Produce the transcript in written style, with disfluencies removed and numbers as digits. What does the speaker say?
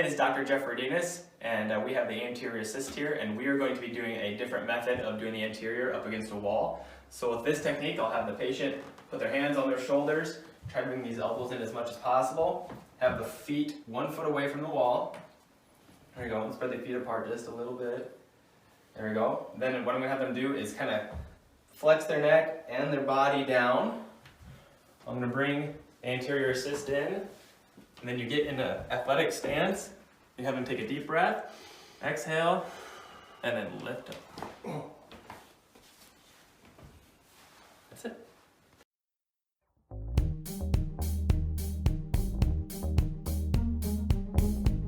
Hey, this is Dr. Jeff Redison, and we have the Anterior Assist here, and we are going to be doing a different method of doing the anterior up against a wall. So with this technique, I'll have the patient put their hands on their shoulders, try to bring these elbows in as much as possible, have the feet 1 foot away from the wall. There we go, and spread the feet apart just a little bit. There we go. Then what I'm going to have them do is kind of flex their neck and their body down. I'm going to bring the Anterior Assist in. And then you get in an athletic stance. You have them take a deep breath, exhale, and then lift up.